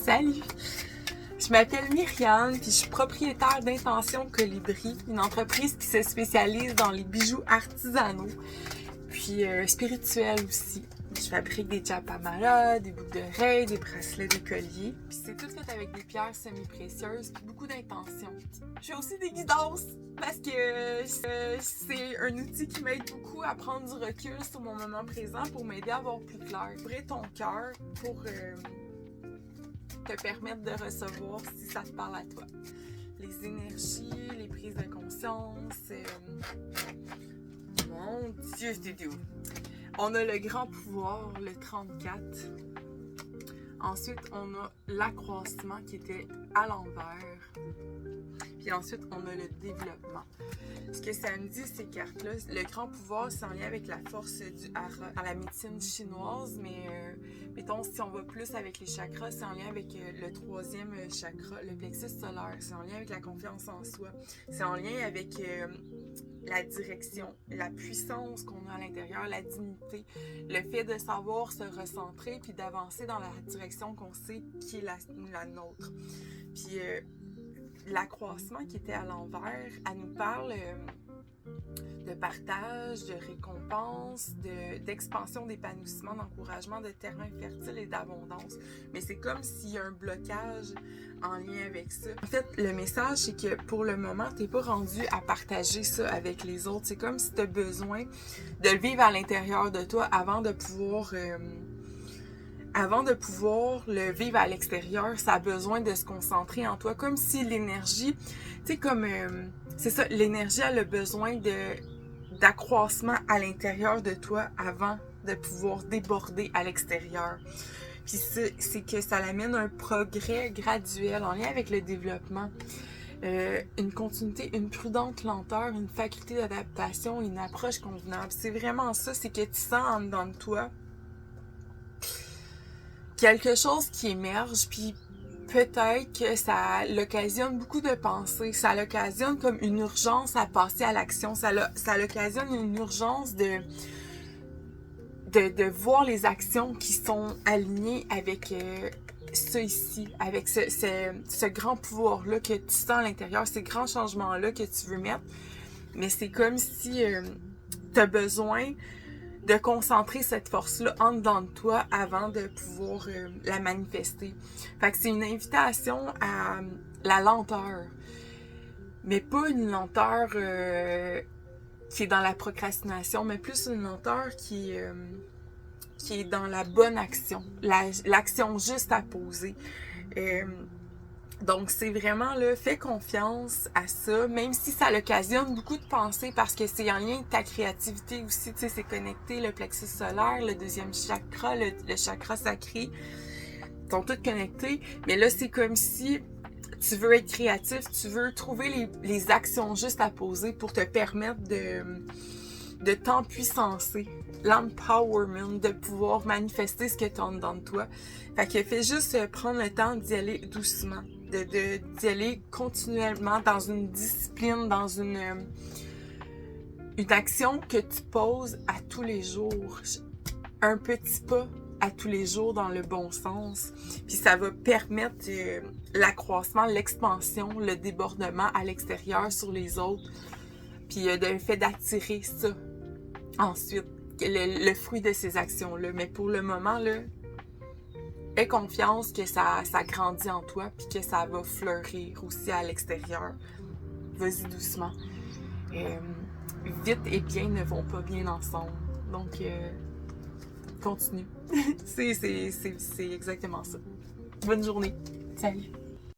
Salut! Je m'appelle Myriam, puis je suis propriétaire d'Intention Colibri, une entreprise qui se spécialise dans les bijoux artisanaux, puis spirituels aussi. Je fabrique des chapamalas, des boucles d'oreilles, des bracelets, des colliers. Puis c'est tout fait avec des pierres semi-précieuses, puis beaucoup d'intention. Je fais aussi des guidances, parce que c'est un outil qui m'aide beaucoup à prendre du recul sur mon moment présent pour m'aider à voir plus clair. Ouvrir ton cœur pour te permettre de recevoir si ça te parle à toi. Les énergies, les prises de conscience. Mon Dieu, c'est doux. On a le grand pouvoir, le 34. Ensuite, on a l'accroissement qui était à l'envers. Puis ensuite, on a le développement. Ce que ça me dit, ces cartes-là, le grand pouvoir, c'est en lien avec la force du hara, à la médecine chinoise, mais mettons, si on va plus avec les chakras, c'est en lien avec le troisième chakra, le plexus solaire. C'est en lien avec la confiance en soi. C'est en lien avec la direction, la puissance qu'on a à l'intérieur, la dignité, le fait de savoir se recentrer puis d'avancer dans la direction qu'on sait qui est la nôtre. Puis l'accroissement qui était à l'envers, elle nous parle de partage, de récompense, d'expansion, d'épanouissement, d'encouragement, de terrain fertile et d'abondance. Mais c'est comme s'il y a un blocage en lien avec ça. En fait, le message, c'est que pour le moment, t'es pas rendu à partager ça avec les autres. C'est comme si tu as besoin de le vivre à l'intérieur de toi avant de pouvoir le vivre à l'extérieur. Ça a besoin de se concentrer en toi. Comme si l'énergie, tu sais, comme... c'est ça, l'énergie, elle a besoin d'accroissement à l'intérieur de toi avant de pouvoir déborder à l'extérieur. Puis c'est que ça l'amène un progrès graduel en lien avec le développement. Une continuité, une prudente lenteur, une faculté d'adaptation, une approche convenable. C'est vraiment ça, c'est que tu sens en dedans de toi quelque chose qui émerge, puis peut-être que ça l'occasionne beaucoup de pensées, ça l'occasionne comme une urgence à passer à l'action, ça l'occasionne une urgence de voir les actions qui sont alignées avec ça ici, avec ce grand pouvoir-là que tu sens à l'intérieur, ces grands changements-là que tu veux mettre. Mais c'est comme si tu as besoin de concentrer cette force-là en dedans de toi avant de pouvoir la manifester. Fait que c'est une invitation à la lenteur. Mais pas une lenteur qui est dans la procrastination, mais plus une lenteur qui est dans la bonne action. L'action juste à poser. Donc, c'est vraiment là, fais confiance à ça, même si ça l'occasionne beaucoup de pensées parce que c'est en lien avec ta créativité aussi, tu sais, c'est connecté, le plexus solaire, le deuxième chakra, le chakra sacré, sont tous connectés, mais là, c'est comme si tu veux être créatif, tu veux trouver les actions juste à poser pour te permettre de t'empuissancer, l'empowerment, de pouvoir manifester ce que tu as en dedans de toi. Fait que fais juste prendre le temps d'y aller doucement, d'y aller continuellement dans une discipline, dans une action que tu poses à tous les jours. Un petit pas à tous les jours dans le bon sens. Puis ça va permettre l'accroissement, l'expansion, le débordement à l'extérieur sur les autres. Puis le fait d'attirer ça ensuite, le fruit de ces actions-là. Mais pour le moment, là, aie confiance que ça grandit en toi puis que ça va fleurir aussi à l'extérieur. Vas-y doucement. Vite et bien ne vont pas bien ensemble. Donc, continue. C'est exactement ça. Bonne journée. Salut.